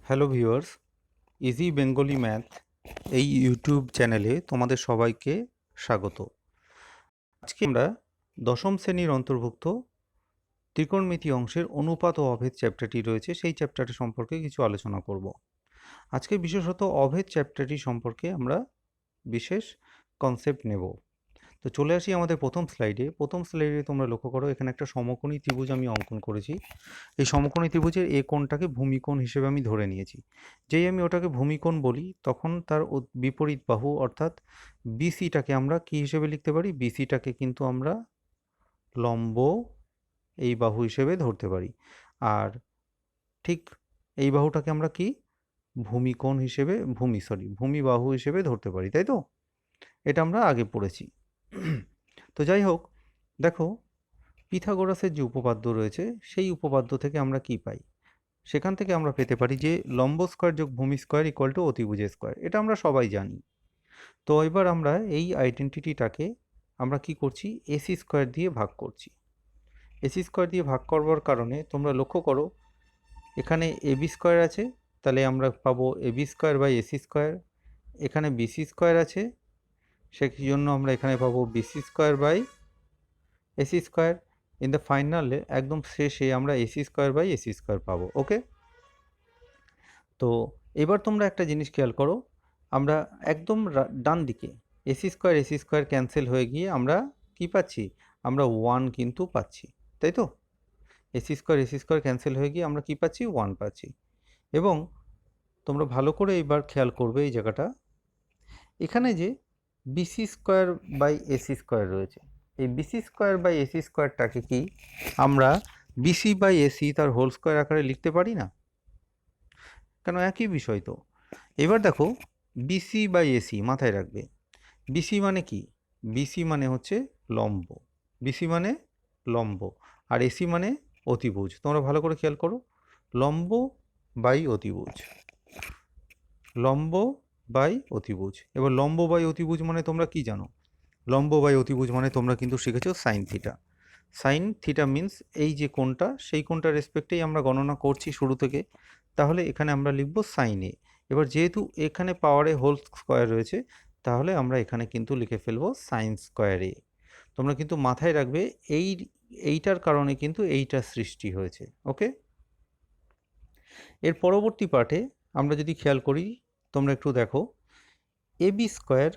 Hello viewers, easy Bengali math এই YouTube চ্যানেলে তোমাদের সবাইকে স্বাগত। আজকে আমরা দশম শ্রেণীর অন্তর্ভুক্ত ত্রিকোণমিতি অংশের অনুপাত ও অভেদ চ্যাপ্টারটি রয়েছে, সেই চ্যাপ্টারটি সম্পর্কে কিছু আলোচনা করব। আজকে বিশেষত অভেদ চ্যাপ্টারটি সম্পর্কে আমরা বিশেষ কনসেপ্ট নেব। তো চলে আসি আমাদের প্রথম স্লাইডে তোমরা লক্ষ্য করো, এখানে একটা সমকোণী ত্রিভুজ আমি অঙ্কন করেছি। এই সমকোণী ত্রিভুজের এ কোণটাকে ভূমিকোণ হিসেবে আমি ধরে নিয়েছি। যেই আমি ওটাকে ভূমিকোণ বলি তখন তার বিপরীত বাহু অর্থাৎ বিসিটাকে আমরা কি হিসেবে লিখতে পারি? বিসিটাকে কিন্তু আমরা লম্ব এই বাহু হিসেবে ধরতে পারি। আর ঠিক এই বাহুটাকে আমরা কি ভূমিকোণ হিসেবে ভূমি বাহু হিসেবে ধরতে পারি, তাই তো? এটা আমরা আগে পড়েছি। তো যাই হোক, দেখো পিথাগোরাসের যে উপপাদ্য রয়েছে সেই উপপাদ্য থেকে আমরা কি পাই? সেখান থেকে আমরা পেতে পারি যে লম্ব স্কয়ার যোগ ভূমি স্কয়ার ইকুয়াল টু অতিভুজ স্কয়ার। এটা আমরা সবাই জানি। তো এবার আমরা এই আইডেন্টিটিটাকে আমরা কি করছি? এসি স্কয়ার দিয়ে ভাগ করছি। এসি স্কয়ার দিয়ে ভাগ করবার কারণে তোমরা লক্ষ্য করো, এখানে এবি স্কয়ার আছে, তাহলে আমরা পাবো AB square by AC square. এখানে বিসি স্কয়ার আছে, সেই জন্য আমরা এখানে পাবো BC square by AC square. In the ফাইনালে একদম শেষে আমরা AC square by AC square পাবো। ওকে, তো এবার তোমরা একটা জিনিস খেয়াল করো, আমরা একদম ডান দিকে এসি স্কয়ার ক্যান্সেল হয়ে গিয়ে আমরা কি পাচ্ছি? আমরা 1 কিন্তু পাচ্ছি, তাই তো? এসি স্কয়ার ক্যান্সেল হয়ে গিয়ে আমরা কি পাচ্ছি? 1 পাচ্ছি। এবং তোমরা ভালো করে এবার খেয়াল করবে এই জায়গাটা, এখানে যে BC square by AC square রয়েছে, এই বিসি স্কয়ার বাই এসি স্কয়ারটাকে কি আমরা বিসি বাই এসি তার হোল স্কয়ার আকারে লিখতে পারি না? কেন, একই বিষয় তো। এবার দেখো, বিসি বাই এসি মাথায় রাখবে। বিসি মানে কি? বিসি মানে হচ্ছে লম্ব, বিসি মানে লম্ব, আর এসি মানে অতিভুজ। তোমরা ভালো করে খেয়াল করো, লম্ব বাই অতিভুজ, লম্ব বাই অতিভুজ। এবার লম্ব বাই অতিভুজ মানে তোমরা কি জানো? লম্ব বাই অতিভুজ মানে তোমরা কিন্তু শিখেছো sine theta. Sine theta means এই যে কোণটা, সেই কোণটার রেসপেক্টেই আমরা গণনা করছি শুরু থেকে। তাহলে এখানে আমরা লিখব সাইন এ। এবার যেহেতু এখানে পাওয়ারে হোল স্কয়ার রয়েছে, তাহলে আমরা এখানে কিন্তু লিখে ফেলবো সাইন স্কয়ার এ। তোমরা কিন্তু মাথায় রাখবে এইটার কারণে কিন্তু এইটার সৃষ্টি হয়েছে। ওকে, এর পরবর্তী পার্টে আমরা যদি খেয়াল করি, তোমরা একটু দেখো, AB square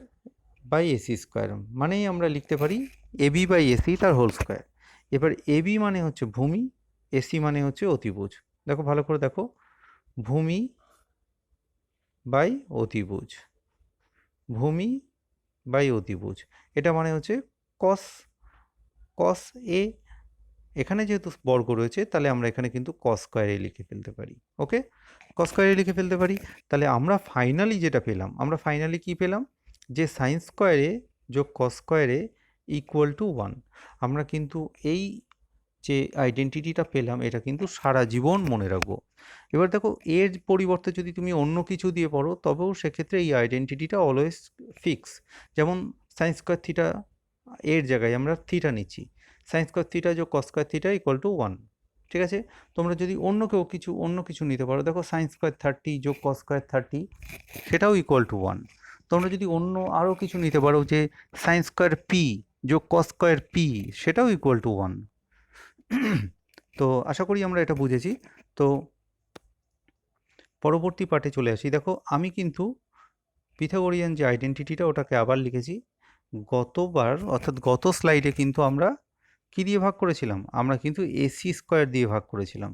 by AC square মানেই আমরা লিখতে পারি এবি বাই এসি তার হোল স্কয়ার। এবার এবি মানে হচ্ছে ভূমি, এসি মানে হচ্ছে অতিভুজ। দেখো ভালো করে দেখো, ভূমি বাই অতিভুজ, ভূমি বাই অতিভুজ, এটা মানে হচ্ছে কস কস এ। এখানে যেহেতু বর্গ রয়েছে, তাহলে আমরা এখানে কিন্তু কস স্কয়ার এ লিখে ফেলতে পারি। ওকে, কস স্কয়ার এ লিখে ফেলতে পারি। তাহলে আমরা ফাইনালি যেটা পেলাম, আমরা ফাইনালি কি পেলাম? যে সাইন স্কয়ার এ যোগ কস স্কয়ার এ ইকুয়াল টু 1। আমরা কিন্তু এই যে আইডেন্টিটিটা পেলাম, এটা কিন্তু সারা জীবন মনে রাখবো। এবার দেখো, এর পরিবর্তে যদি তুমি অন্য কিছু দিয়ে পড়ো, তবেও সেক্ষেত্রে এই আইডেন্টিটিটা অলওয়েজ ফিক্স। যেমন সাইন স্কয়ার থিটা, এর জায়গায় আমরা থিটা নিচ্ছি, সাইন স্কয়ার থিটা যোগ কস স্কয়ার থিটা ইকুয়াল টু 1। ঠিক আছে, তোমরা যদি অন্য কিছু নিতে পারো, দেখো সাইন স্কয়ার 30 যোগ কস স্কয়ার 30, সেটাও ইকুয়াল টু 1। তোমরা যদি অন্য আরও কিছু নিতে পারো, যে সাইন স্কয়ার পি যোগ কস স্কয়ার পি, সেটাও ইকুয়াল টু 1। তো আশা করি আমরা এটা বুঝেছি। তো পরবর্তী পার্টে চলে আসি। দেখো, আমি কিন্তু পিথাগোরিয়ান যে আইডেন্টিটিটা, ওটাকে আবার লিখেছি। গতবার অর্থাৎ গত স্লাইডে কিন্তু আমরা কি দিয়ে ভাগ করেছিলাম? আমরা কিন্তু এসি স্কয়ার দিয়ে ভাগ করেছিলাম।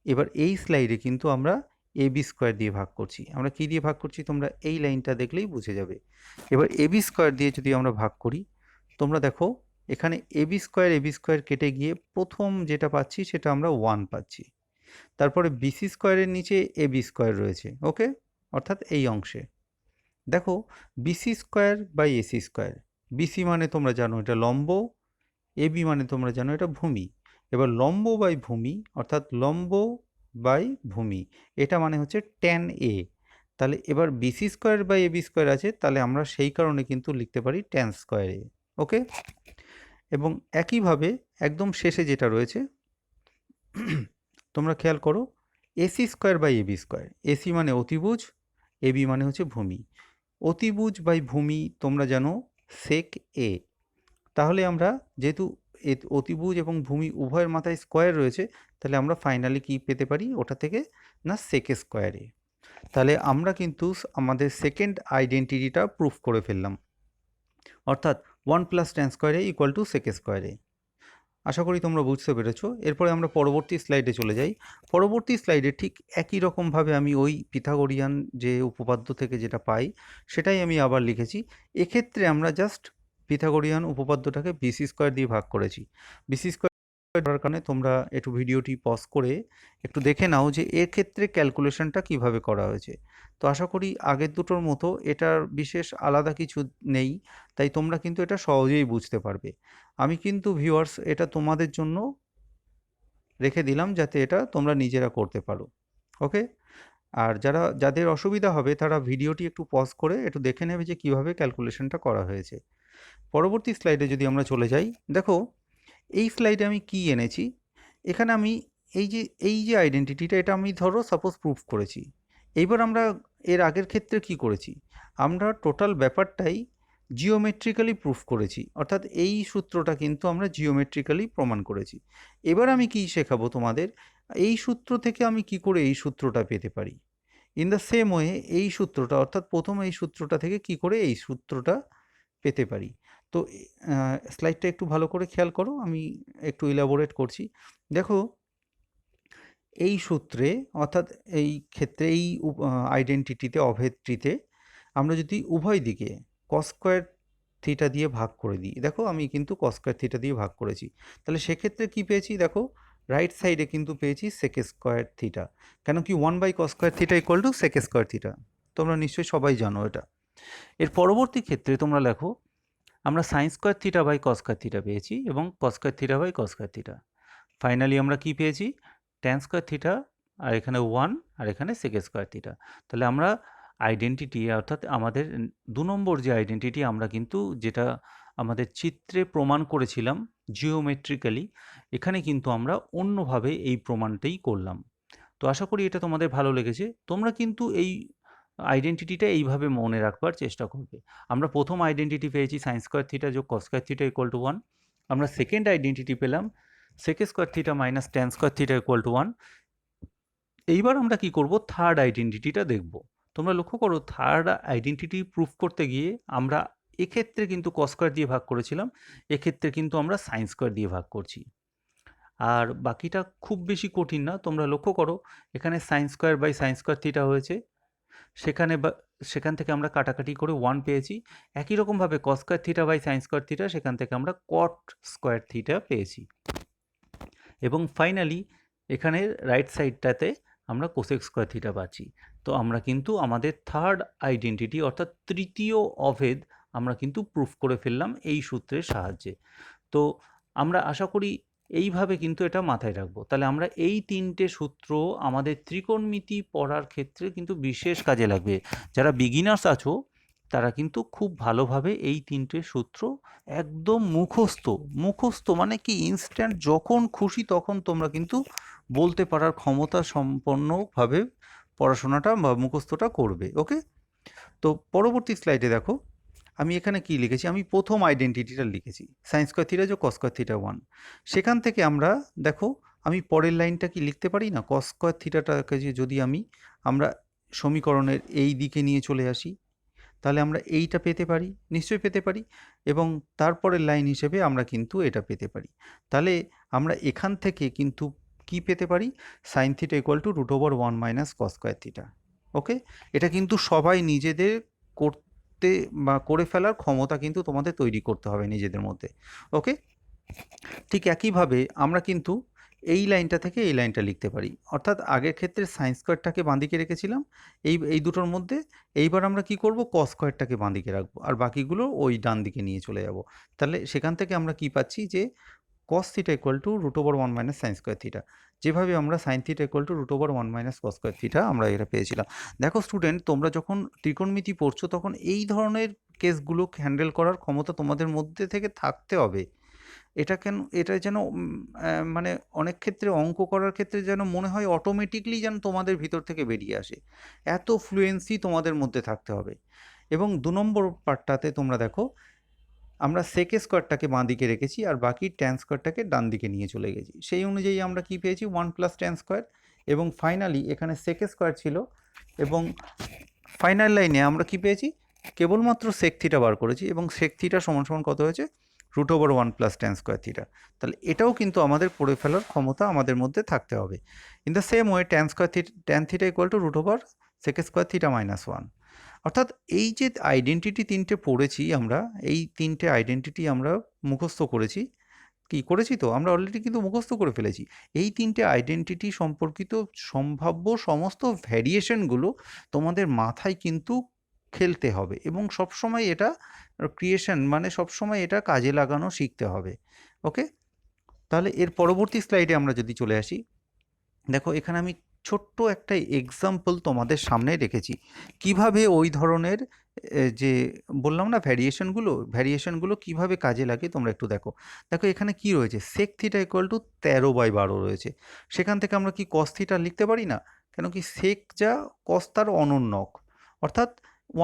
এবার এই স্লাইডে কিন্তু আমরা এবি স্কয়ার দিয়ে ভাগ করছি। আমরা কি দিয়ে ভাগ করছি তোমরা এই লাইনটা দেখলেই বুঝে যাবে। এবার এবি স্কয়ার দিয়ে যদি আমরা ভাগ করি, তোমরা দেখো এখানে এবি স্কয়ার কেটে গিয়ে প্রথম যেটা পাচ্ছি সেটা আমরা 1 পাচ্ছি। তারপরে বিসি স্কয়ারের নিচে এবি স্কয়ার রয়েছে। ওকে, অর্থাৎ এই অংশে দেখো BC square by AC square. BC মানে তোমরা জানো এটা লম্ব, এবি মানে তোমরা জানো এটা ভূমি। এবার লম্ব বাই ভূমি অর্থাৎ লম্ব বাই ভূমি, এটা মানে হচ্ছে ট্যান এ। তাহলে এবার BC square by AB square আছে, তাহলে আমরা সেই কারণে কিন্তু লিখতে পারি ট্যান স্কয়ার এ। ওকে, এবং একইভাবে একদম শেষে যেটা রয়েছে তোমরা খেয়াল করো, AC square by AB square. AC মানে অতিভুজ, এবি মানে হচ্ছে ভূমি। অতিভুজ বাই ভূমি তোমরা জানো সেক এ। তাহলে আমরা যেহেতু অতিভুজ এবং ভূমি উভয়ের মাথায় স্কোয়ার রয়েছে, তাহলে আমরা ফাইনালি কি পেতে পারি ওটা থেকে, না সেক স্কোয়ারে। তাহলে আমরা কিন্তু আমাদের সেকেন্ড আইডেন্টিটিটা প্রুফ করে ফেললাম, অর্থাৎ 1 + tan স্কোয়ারে ইকুয়াল টু সেক স্কোয়ারে। আশা করি তোমরা বুঝতে পেরেছো। এরপরে আমরা পরবর্তী স্লাইডে চলে যাই। পরবর্তী স্লাইডে ঠিক একই রকমভাবে আমি ওই পিথাগোরিয়ান যে উপপাদ্য থেকে যেটা পাই সেটাই আমি আবার লিখেছি। এক্ষেত্রে আমরা জাস্ট পিথাগোরিয়ান উপপাদ্যটাকে বিসি স্কোয়ার দিয়ে ভাগ করেছি। বিসি স্কোয়ার করার কারণে তোমরা একটু ভিডিওটি পজ করে একটু দেখে নাও যে এর ক্ষেত্রে ক্যালকুলেশনটা কিভাবে করা হয়েছে। তো আশা করি আগের দুটোর মতো এটার বিশেষ আলাদা কিছু নেই, তাই তোমরা কিন্তু এটা সহজেই বুঝতে পারবে। আমি কিন্তু ভিউয়ার্স এটা তোমাদের জন্য রেখে দিলাম যাতে এটা তোমরা নিজেরা করতে পারো। ওকে, আর যাদের অসুবিধা হবে তারা ভিডিওটি একটু পজ করে একটু দেখে নেবে যে কিভাবে ক্যালকুলেশনটা করা হয়েছে। পরবর্তী স্লাইডে যদি আমরা চলে যাই, দেখো এই স্লাইডে আমি কি এনেছি। এখানে আমি এই যে আইডেন্টিটিটা এটা আমি ধরো সাপোজ প্রুফ করেছি। এইবার আমরা এর আগের ক্ষেত্রে কি করেছি, আমরা টোটাল ব্যাপারটাই জিওমেট্রিক্যালি প্রুফ করেছি, অর্থাৎ এই সূত্রটা কিন্তু আমরা জিওমেট্রিক্যালি প্রমাণ করেছি। এবার আমি কি শেখাবো তোমাদের, এই সূত্র থেকে আমি কি করে এই সূত্রটা পেতে পারি। ইন দ্য সেম ওয়ে এই সূত্রটা, অর্থাৎ প্রথম এই সূত্রটা থেকে কি করে এই সূত্রটা পেতে পারি। তো স্লাইডটা একটু ভালো করে খেয়াল করো, আমি একটু ইলাবোরেট করছি। দেখো এই সূত্রে, অর্থাৎ এই ক্ষেত্রে এই আইডেন্টিটিতে অভেদটিতে আমরা যদি উভয় দিকে কস স্কোয়ার থিটা দিয়ে ভাগ করে দিই, দেখো আমি কিন্তু কস স্কোয়ার থিটা দিয়ে ভাগ করেছি, তাহলে সেক্ষেত্রে কি পেয়েছি, দেখো রাইট সাইডে কিন্তু পেয়েছি সেক স্কোয়ার থিটা। কেন কি 1/cos square theta equal to sec square theta, তোমরা নিশ্চয়ই সবাই জানো এটা। এর পরবর্তী ক্ষেত্রে তোমরা লেখো আমরা sine square theta by cos square theta পেয়েছি এবং cos square theta by cos square theta. Finally আমরা কি পেয়েছি, ট্যান স্কোয়ার থিটা, আর এখানে 1 আর এখানে সেক স্কোয়ার থিটা। তাহলে আমরা আইডেন্টিটি, অর্থাৎ আমাদের 2 নম্বর যে আইডেন্টিটি আমরা কিন্তু যেটা আমাদের চিত্রে প্রমাণ করেছিলাম জিওমেট্রিক্যালি, এখানে কিন্তু আমরা অন্যভাবে এই প্রমাণটাই করলাম। তো আশা করি এটা তোমাদের ভালো লেগেছে। তোমরা কিন্তু এই আইডেন্টিটিটা এইভাবে মনে রাখবার চেষ্টা করবে। আমরা প্রথম আইডেন্টিটি পেয়েছি সাইন স্কোয়ার থিটা যোগ cos square theta equal to 1। আমরা সেকেন্ড আইডেন্টিটি পেলাম sec square theta minus tan square theta equal to 1। এইবার আমরা কি করব, থার্ড আইডেন্টিটিটা দেখব। তোমরা লক্ষ্য করো থার্ড আইডেন্টিটি প্রুফ করতে গিয়ে আমরা এক্ষেত্রে কিন্তু কস স্কোয়ার দিয়ে ভাগ করেছিলাম, এক্ষেত্রে কিন্তু আমরা সাইন স্কোয়ার দিয়ে ভাগ করছি। আর বাকিটা খুব বেশি কঠিন না, তোমরা লক্ষ্য করো এখানে sine square by sine square theta হয়েছে, সেখান থেকে আমরা কাটাকাটি করে 1 পেয়েছি। একই রকমভাবে cos square theta by sine square theta, সেখান থেকে আমরা কট স্কোয়ার থিটা পেয়েছি। এবং ফাইনালি এখানে রাইট সাইডটাতে আমরা কোসেক স্কোয়ার থিটা পাচ্ছি। তো আমরা কিন্তু আমাদের থার্ড আইডেন্টিটি, অর্থাৎ তৃতীয় অভেদ আমরা কিন্তু প্রুফ করে ফেললাম এই সূত্রের সাহায্যে। তো আমরা আশা করি এইভাবে কিন্তু এটা মাথায় রাখবো। তাহলে আমরা এই 3টে সূত্র আমাদের ত্রিকোণমিতি পড়ার ক্ষেত্রে কিন্তু বিশেষ কাজে লাগবে। যারা বিগিনার্স আছো তারা কিন্তু খুব ভালোভাবে এই 3টে সূত্র একদম মুখস্থ মানে কি ইনস্ট্যান্ট যখন খুশি তখন তোমরা কিন্তু বলতে পারার ক্ষমতা সম্পন্নভাবে পড়াশোনাটা বা মুখস্থটা করবে। ওকে, তো পরবর্তী স্লাইডে দেখো আমি এখানে কি লিখেছি, আমি প্রথম আইডেন্টিটিটা লিখেছি সাইন স্কোয়ার থিটা যোগ কস স্কোয়ার থিটা 1। সেখান থেকে আমরা দেখো আমি পরের লাইনটা কি লিখতে পারি না, কস স্কোয়ার থিটাটাকে যদি আমরা সমীকরণের এই দিকে নিয়ে চলে আসি, তাহলে আমরা এইটা পেতে পারি, নিশ্চয়ই পেতে পারি, এবং তারপরের লাইন হিসেবে আমরা কিন্তু এটা পেতে পারি। তাহলে আমরা এখান থেকে কিন্তু কি পেতে পারি, sine theta equal to √1 - cos square theta. Okay, এটা কিন্তু সবাই নিজেদের করতে বা করে ফেলার ক্ষমতা কিন্তু তোমাদের তৈরি করতে হবে নিজেদের মধ্যে। ওকে, ঠিক একইভাবে আমরা কিন্তু এই লাইনটা থেকে এই লাইনটা লিখতে পারি, অর্থাৎ আগের ক্ষেত্রে সাইন স্কোয়ারটাকে বাঁদিকে রেখেছিলাম এই দুটোর মধ্যে, এইবার আমরা কি করব, কস স্কোয়ারটাকে বাঁদিকে রাখবো আর বাকিগুলো ওই ডান দিকে নিয়ে চলে যাব। তাহলে সেখান থেকে আমরা কি পাচ্ছি যে cos theta equal to √1 - sign square theta, যেভাবে আমরা sign theta equal to √1 - cos square theta আমরা এটা পেয়েছিলাম। দেখো স্টুডেন্ট, তোমরা যখন ত্রিকোণমিতি পড়ছো তখন এই ধরনের কেসগুলো হ্যান্ডেল করার ক্ষমতা তোমাদের মধ্যে থেকে থাকতে হবে। এটা কেন, এটা যেন মানে অনেক ক্ষেত্রে অঙ্ক করার ক্ষেত্রে যেন মনে হয় অটোমেটিকলি যেন তোমাদের ভিতর থেকে বেরিয়ে আসে, এত ফ্লুয়েন্সি তোমাদের মধ্যে থাকতে হবে। এবং 2 নম্বর পার্টটাতে তোমরা দেখো আমরা sec স্কোয়ারটাকে বাঁ দিকে রেখেছি আর বাকি tan স্কোয়ারটাকে ডান দিকে নিয়ে চলে গেছি। সেই অনুযায়ী আমরা কি পেয়েছি 1 প্লাস tan স্কোয়ার, এবং ফাইনালি এখানে sec স্কোয়ার ছিল, এবং ফাইনাল লাইনে আমরা কি পেয়েছি, কেবলমাত্র sec থিটা বার করেছি, এবং sec থিটা সমান সমান কত হয়েছে, √1 প্লাস tan স্কোয়ার থিটা। তাহলে এটাও কিন্তু আমাদের করে ফেলার ক্ষমতা আমাদের মধ্যে থাকতে হবে। In the same way tan theta equal two √sec square theta minus 1। অর্থাৎ এই যে আইডেন্টিটি তিনটে পড়েছি আমরা, এই তিনটে আইডেন্টিটি আমরা মুখস্থ করেছি, কি করেছি তো আমরা অলরেডি কিন্তু মুখস্থ করে ফেলেছি। এই তিনটে আইডেন্টিটি সম্পর্কিত সম্ভাব্য সমস্ত ভ্যারিয়েশনগুলো তোমাদের মাথায় কিন্তু খেলতে হবে, এবং সবসময় এটা ক্রিয়েশন মানে সবসময় এটা কাজে লাগানো শিখতে হবে। ওকে, তাহলে এর পরবর্তী স্লাইডে আমরা যদি চলে আসি, দেখো এখানে আমি ছোট্ট একটা এক্সাম্পল তোমাদের সামনে রেখেছি কিভাবে ওই ধরনের যে বললাম না ভ্যারিয়েশনগুলো কিভাবে কাজে লাগে তোমরা একটু দেখো। দেখো এখানে কি রয়েছে, sec থিটা ইকুয়াল টু 13/12 রয়েছে। সেখান থেকে আমরা কি cos থিটা লিখতে পারি না? কেন কি sec যা cos তার অনন্যক, অর্থাৎ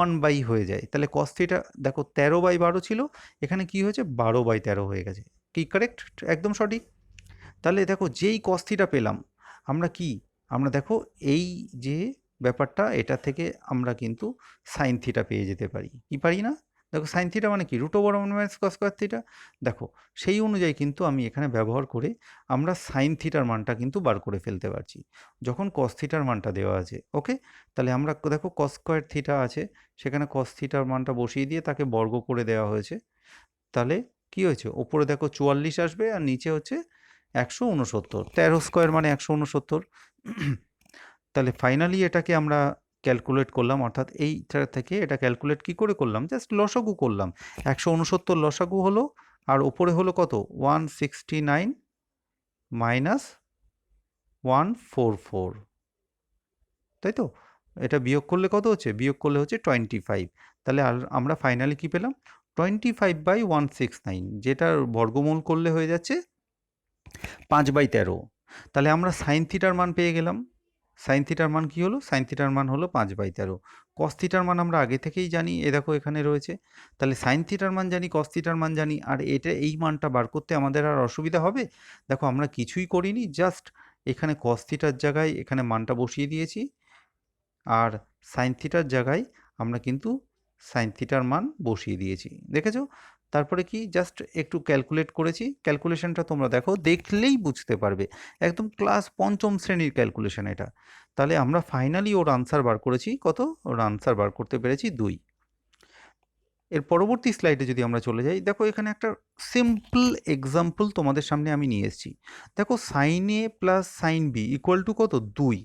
1 হয়ে যায়। তাহলে cos থিটা দেখো 13/12 ছিল, এখানে কি হয়েছে 12/13 হয়ে গেছে। কি কারেক্ট? একদম সঠিক। তাহলে দেখো যেই cos থিটা পেলাম আমরা কি, আমরা দেখো এই যে ব্যাপারটা, এটা থেকে আমরা কিন্তু সাইন থিটা পেয়ে যেতে পারি, কি পারি না? দেখো সাইন থিটা মানে কি √1 - cos স্কয়ার থিটা। দেখো সেই অনুযায়ী কিন্তু আমি এখানে ব্যবহার করে আমরা সাইন থিটার মানটা কিন্তু বার করে ফেলতে পারছি যখন cos থিটার মানটা দেওয়া আছে। ওকে, তাহলে আমরা দেখো cos স্কয়ার থিটা আছে, সেখানে cos থিটার মানটা বসিয়ে দিয়ে তাকে বর্গ করে দেওয়া হয়েছে। তাহলে কি হয়েছে, ওপরে দেখো 44 আসবে আর নিচে হচ্ছে 169, 13 স্কোয়ার মানে 169। তাহলে ফাইনালি এটাকে আমরা ক্যালকুলেট করলাম, অর্থাৎ এইটা থেকে এটা ক্যালকুলেট কি করে করলাম, জাস্ট লসাগু করলাম। 169 লসাগু হলো, আর ওপরে হলো কত 169 মাইনাস 144, তাই তো? এটা বিয়োগ করলে কত হচ্ছে, বিয়োগ করলে হচ্ছে 25। তাহলে আর আমরা ফাইনালি কি পেলাম 25/169, যেটার বর্গমূল করলে হয়ে যাচ্ছে 5/13। তাহলে আমরা সাইন থিটার মান পেয়ে গেলাম। সাইন থিটার মান কি হলো, সাইন থিটার মান হলো 5/13। কস থিটার মান আমরা আগে থেকেই জানি, এ দেখো এখানে রয়েছে। তাহলে সাইন থিটার মান জানি, কস থিটার মান জানি, আর এটা এই মানটা বার করতে আমাদের আর অসুবিধা হবে? দেখো আমরা কিছুই করিনি, জাস্ট এখানে কস থিটার জায়গায় এখানে মানটা বসিয়ে দিয়েছি, আর সাইন থিটার জায়গায় আমরা কিন্তু সাইন থিটার মান বসিয়ে দিয়েছি, দেখেছো? তারপরে কি জাস্ট একটু ক্যালকুলেট করেছি, ক্যালকুলেশনটা তোমরা দেখো, দেখলেই বুঝতে পারবে, একদম ক্লাস 5ম শ্রেণীর ক্যালকুলেশন এটা। তাহলে আমরা ফাইনালি ওর আনসার বার করেছি কত, ওর আনসার বার করতে পেরেছি 2। এর পরবর্তী স্লাইডে যদি আমরা চলে যাই, দেখো এখানে একটা সিম্পল এক্সাম্পল তোমাদের সামনে আমি নিয়ে এসেছি। দেখো sine A plus sine B equal to কত, 2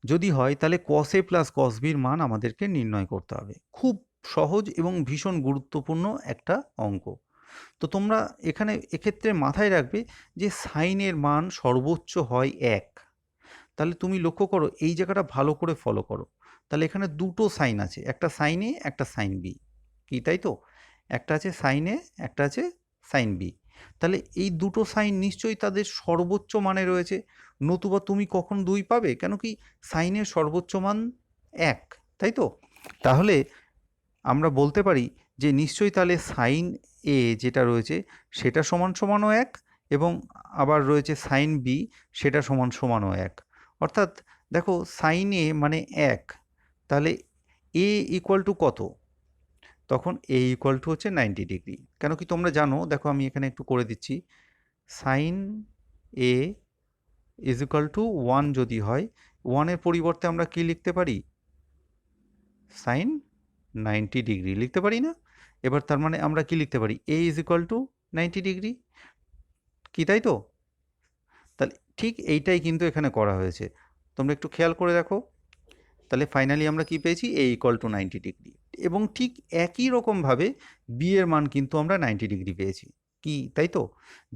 যদি হয়, তাহলে cos a plus cos b এর মান আমাদেরকে নির্ণয় করতে হবে। খুব সহজ এবং ভীষণ গুরুত্বপূর্ণ একটা অঙ্ক। তো তোমরা এখানে এক্ষেত্রে মাথায় রাখবে যে সাইনের মান সর্বোচ্চ হয় 1। তাহলে তুমি লক্ষ্য করো এই জায়গাটা ভালো করে ফলো করো। তাহলে এখানে দুটো সাইন আছে, একটা সাইন এ একটা সাইন বি, কি তাই তো? একটা আছে সাইন এ, একটা আছে সাইন বি। তাহলে এই দুটো সাইন নিশ্চয়ই তাদের সর্বোচ্চ মানে রয়েছে, নতুবা তুমি কখন 2 পাবে? কেন কি সাইনের সর্বোচ্চ মান 1, তাই তো? তাহলে আমরা বলতে পারি যে নিশ্চয়ই তাহলে সাইন এ যেটা রয়েছে সেটা সমান সমানও 1, এবং আবার রয়েছে সাইন বি সেটা সমান সমানও 1। অর্থাৎ দেখো সাইন এ মানে 1, তাহলে এ ইকুয়াল টু কত, তখন এ ইকুয়াল টু হচ্ছে 90 ডিগ্রি। কেন কি তোমরা জানো, দেখো আমি এখানে একটু করে দিচ্ছি, sine A is equal to 1 যদি হয়, 1-এর পরিবর্তে আমরা কি লিখতে পারি, সাইন 90 ডিগ্রি লিখতে পারি না? এবার তার মানে আমরা কি লিখতে পারি, এ ইজ ইকুয়াল টু 90 ডিগ্রি, কি তাই তো? তাহলে ঠিক এইটাই কিন্তু এখানে করা হয়েছে, তোমরা একটু খেয়াল করে দেখো। তাহলে ফাইনালি আমরা কি পেয়েছি, এ ইকুয়াল টু 90 ডিগ্রি, এবং ঠিক একই রকমভাবে বি এর মান কিন্তু আমরা 90 ডিগ্রি পেয়েছি, কি তাই তো?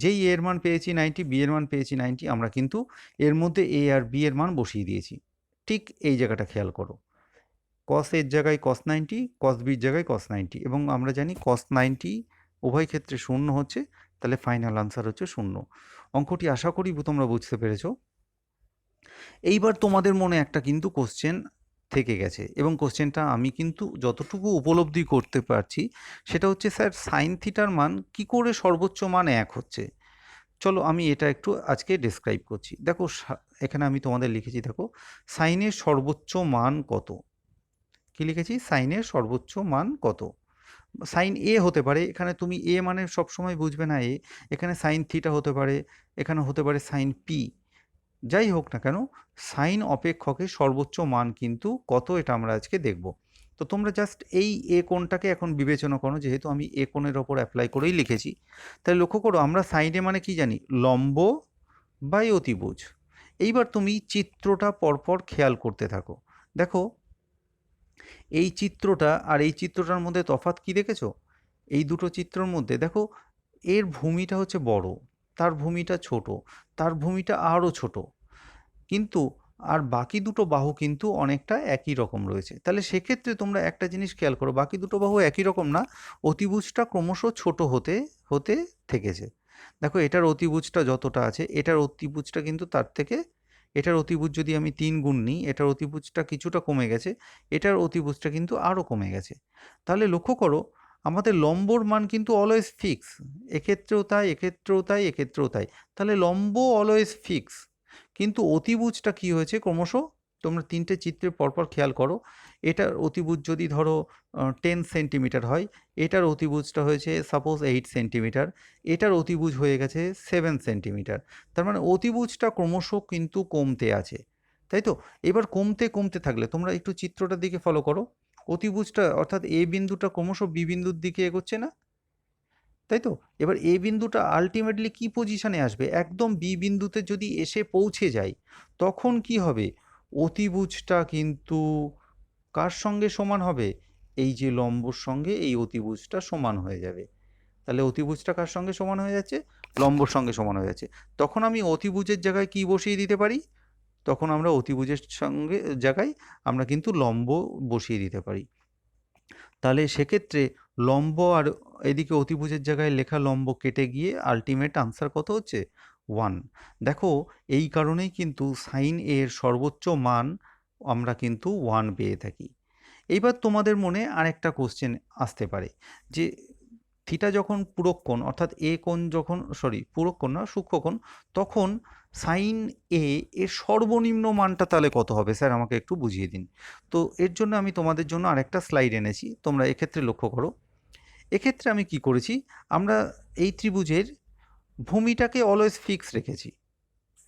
যেই এ এর মান পেয়েছি 90, বি এর মান পেয়েছি 90, আমরা কিন্তু এর মধ্যে এ আর বি এর মান বসিয়ে দিয়েছি। ঠিক এই জায়গাটা খেয়াল করো, cos এর জায়গায় cos 90, cos b এর জায়গায় cos 90, এবং আমরা জানি cos 90 উভয় ক্ষেত্রে শূন্য হচ্ছে, তাহলে ফাইনাল আনসার হচ্ছে শূন্য। অঙ্কটি আশা করি তোমরা বুঝতে পেরেছো। এইবার তোমাদের মনে একটা কিন্তু কোশ্চেন থেকে গেছে, এবং কোশ্চেনটা আমি কিন্তু যতটুকু উপলব্ধি করতে পারছি সেটা হচ্ছে, স্যার সাইন থিটার মান কি করে সর্বোচ্চ মান 1 হচ্ছে? চলো আমি এটা একটু আজকে ডেসক্রাইব করছি। দেখো এখানে আমি তোমাদের লিখেছি, দেখো সাইনের সর্বোচ্চ মান কত। কি লিখেছি? সাইনের সর্বোচ্চ মান কত। সাইন এ হতে পারে, এখানে তুমি এ মানে সবসময় বুঝবে না এ, এখানে সাইন থিটা হতে পারে, এখানে হতে পারে সাইন পি। যাই হোক না কেন, সাইন অপেক্ষকের সর্বোচ্চ মান কিন্তু কত, এটা আমরা আজকে দেখব। তো তোমরা জাস্ট এই এ কোণটাকে এখন বিবেচনা করো, যেহেতু আমি এ কোণের ওপর অ্যাপ্লাই করেই লিখেছি। তাই লক্ষ্য করো, আমরা সাইনে মানে কি জানি? লম্ব বাই অতিভুজ। এইবার তুমি চিত্রটা পরপর খেয়াল করতে থাকো। দেখো এই চিত্রটা আর এই চিত্রটার মধ্যে তফাৎ কি দেখেছো? এই দুটো চিত্রের মধ্যে দেখো, এর ভূমিটা হচ্ছে বড়, তার ভূমিটা ছোট, তার ভূমিটা আরও ছোট, কিন্তু আর বাকি দুটো বাহু কিন্তু অনেকটা একই রকম রয়েছে। তাহলে সেক্ষেত্রে তোমরা একটা জিনিস খেয়াল করো, বাকি দুটো বাহু একই রকম না, অতিভুজটা ক্রমশ ছোট হতে হতে থেকেছে। দেখো এটার অতিভুজটা যতটা আছে, এটার অতিভুজটা কিন্তু তার থেকে, এটার অতিভুজ যদি আমি 3 গুণ নিই, এটার অতিভুজটা কিছুটা কমে গেছে, এটার অতিভুজটা কিন্তু আরও কমে গেছে। তাহলে লক্ষ্য করো, আমাদের লম্বর মান কিন্তু অলওয়েজ ফিক্স, এক্ষেত্রেও তাই, এক্ষেত্রেও তাই, এক্ষেত্রেও তাই। তাহলে লম্ব অলওয়েজ ফিক্স, কিন্তু অতিভুজটা কি হয়েছে ক্রমশ, তোমরা 3টে চিত্রে পরপর খেয়াল করো, এটার অতিভুজ যদি ধরো 10 সেন্টিমিটার হয়, এটার অতিভুজটা হয়েছে সাপোজ 8 সেন্টিমিটার, এটার অতিভুজ হয়ে গেছে 7 সেন্টিমিটার। তার মানে অতিভুজটা ক্রমশ কিন্তু কমতে আছে, তাই তো? এবার কমতে কমতে থাকলে তোমরা একটু চিত্রটার দিকে ফলো করো, অতিভুজটা অর্থাৎ এ বিন্দুটা ক্রমশ বি বিন্দুর দিকে এগোচ্ছে না, তাই তো? এবার এ বিন্দুটা আলটিমেটলি কি পজিশনে আসবে? একদম বি বিন্দুতে যদি এসে পৌঁছে যায়, তখন কি হবে? অতিভুজটা কিন্তু কার সঙ্গে সমান হবে? এই যে লম্বর সঙ্গে এই অতিভুজটা সমান হয়ে যাবে। তাহলে অতিভুজটা কার সঙ্গে সমান হয়ে যাচ্ছে? লম্বর সঙ্গে সমান হয়ে যাচ্ছে। তখন আমি অতিভুজের জায়গায় কি বসিয়ে দিতে পারি? তখন আমরা অতিভুজের সঙ্গে জায়গায় আমরা কিন্তু লম্ব বসিয়ে দিতে পারি। তাহলে সেক্ষেত্রে লম্ব আর এদিকে অতিভুজের জায়গায় লেখা লম্ব কেটে গিয়ে আলটিমেট আনসার কত হচ্ছে? 1। দেখো এই কারণেই কিন্তু সাইন এর সর্বোচ্চ মান আমরা কিন্তু 1 পেয়ে থাকি। এইবার তোমাদের মনে আরেকটা কোশ্চেন আসতে পারে, যে থিটা যখন পুরোক্ষণ, অর্থাৎ এ কোণ যখন, পুরোক্ষণ না, সূক্ষ্মকোণ, তখন সাইন এ এর সর্বনিম্ন মানটা তাহলে কত হবে? স্যার আমাকে একটু বুঝিয়ে দিন। তো এর জন্য আমি তোমাদের জন্য আরেকটা স্লাইড এনেছি, তোমরা এক্ষেত্রে লক্ষ্য করো। এক্ষেত্রে আমি কি করেছি, আমরা এই ত্রিভুজের ভূমিটাকে অলওয়েজ ফিক্স রেখেছি,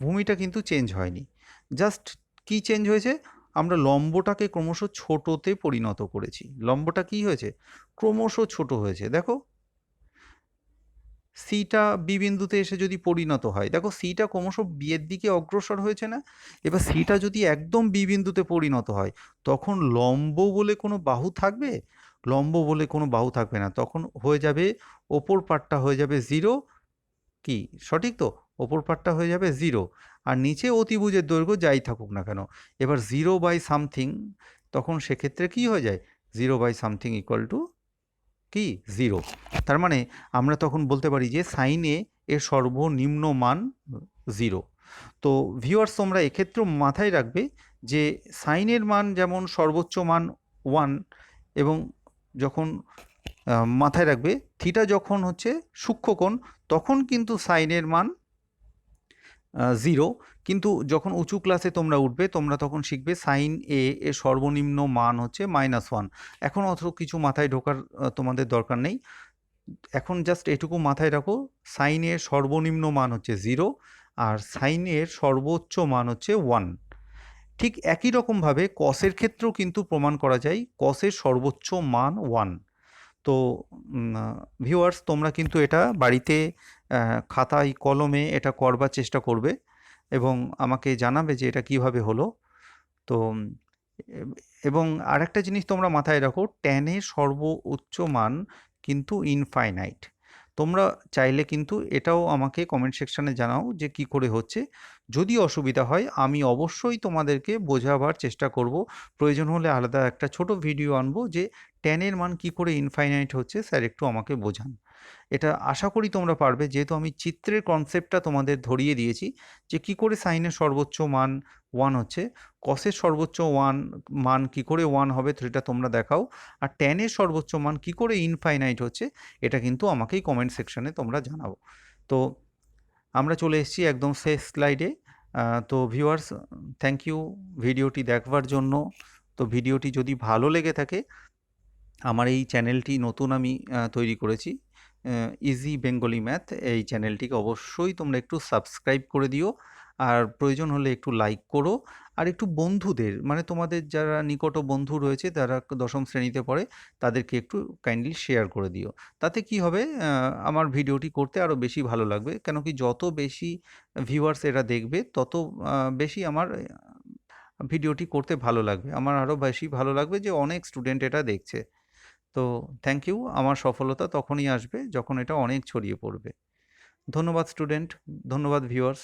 ভূমিটা কিন্তু চেঞ্জ হয়নি। জাস্ট কি চেঞ্জ হয়েছে? আমরা লম্বটাকে ক্রমশ ছোটতে পরিণত করেছি। লম্বটা কি হয়েছে? ক্রমশ ছোট হয়েছে। দেখো সিটা বি বিন্দুতে এসে যদি পরিণত হয়, দেখো সিটা ক্রমশ বি এর দিকে অগ্রসর হয়েছে না? এবার সিটা যদি একদম বি বিন্দুতে পরিণত হয়, তখন লম্ব বলে কোনো বাহু থাকবে? লম্ব বলে কোনো বাহু থাকবে না, তখন হয়ে যাবে ওপর পাটটা হয়ে যাবে 0, কি সঠিক তো? ওপর পাটটা হয়ে যাবে 0, আর নিচে অতিভুজের দৈর্ঘ্য যাই থাকুক না কেন, এবার 0 বাই সামথিং, তখন সেক্ষেত্রে কি হয়ে যায়? 0 বাই সামথিং ইকুয়াল টু কি? 0। তার মানে আমরা তখন বলতে পারি যে সাইন এ এর সর্বনিম্ন মান 0। তো ভিউয়ার্স তোমরা এক্ষেত্রেও মাথায় রাখবে যে সাইনের মান যেমন সর্বোচ্চ মান 1, এবং যখন মাথায় রাখবে থিটা যখন হচ্ছে সূক্ষ্মকোণ, তখন কিন্তু সাইনের মান 0, কিন্তু যখন উঁচু ক্লাসে তোমরা উঠবে, তোমরা তখন শিখবে সাইন এ এর সর্বনিম্ন মান হচ্ছে -1। এখন অত কিছু মাথায় ঢোকার তোমাদের দরকার নেই, এখন জাস্ট এটুকু মাথায় রাখো, সাইন এর সর্বনিম্ন মান হচ্ছে 0, আর সাইন এর সর্বোচ্চ মান হচ্ছে 1। ঠিক একই রকমভাবে কসের ক্ষেত্রেও কিন্তু প্রমাণ করা যায়, কসের সর্বোচ্চ মান 1। তো ভিউয়ার্স তোমরা কিন্তু এটা বাড়িতে খাতায় কলমে এটা করবার চেষ্টা করবে, এবং আমাকে জানাবে যে এটা কিভাবে হলো। তো এবং আরেকটা জিনিস তোমরা মাথায় রাখো, ট্যানের সর্বোচ্চ মান কিন্তু ইনফাইনাইট। তোমরা চাইলে কিন্তু এটাও আমাকে কমেন্ট সেকশানে জানাও যে কি করে হচ্ছে। যদি অসুবিধা হয় আমি অবশ্যই তোমাদেরকে বোঝাবার চেষ্টা করব, প্রয়োজন হলে আলাদা একটা ছোট ভিডিও আনবো যে ট্যানের মান কি করে ইনফাইনাইট হচ্ছে, স্যার একটু আমাকে বোঝান। এটা আশা করি তোমরা পারবে, যেহেতু আমি চিত্রের কনসেপ্টটা তোমাদের ধরিয়ে দিয়েছি যে কী করে সাইনের সর্বোচ্চ মান 1 হচ্ছে, কসের সর্বোচ্চ মান কী করে 1 হবে সেটা তোমরা দেখাও, আর ট্যানের সর্বোচ্চ মান কী করে ইনফাইনাইট হচ্ছে এটা কিন্তু আমাকেই কমেন্ট সেকশনে তোমরা জানাও। তো আমরা চলে এসেছি একদম শেষ স্লাইডে। তো ভিউয়ার্স, থ্যাংক ইউ ভিডিওটি দেখবার জন্য। তো ভিডিওটি যদি ভালো লেগে থাকে, আমার এই চ্যানেলটি নতুন আমি তৈরি করেছি, ইজি বেঙ্গলি ম্যাথ, এই চ্যানেলটিকে অবশ্যই তোমরা একটু সাবস্ক্রাইব করে দিও, আর প্রয়োজন হলে একটু লাইক করো, আর একটু বন্ধুদের, মানে তোমাদের যারা নিকট বন্ধু রয়েছে যারা দশম শ্রেণীতে পড়ে তাদেরকে একটু কাইন্ডলি শেয়ার করে দিও। তাতে কি হবে, আমার ভিডিওটি করতে আরও বেশি ভালো লাগবে, কেন কি যত বেশি ভিউয়ার্স এরা দেখবে তত বেশি আমার ভিডিওটি করতে ভালো লাগবে, আমার আরও বেশি ভালো লাগবে যে অনেক স্টুডেন্ট এটা দেখছে। তো থ্যাংক ইউ। আমার সফলতা তখনই আসবে যখন এটা অনেক ছড়িয়ে পড়বে। ধন্যবাদ স্টুডেন্ট, ধন্যবাদ ভিউয়ার্স।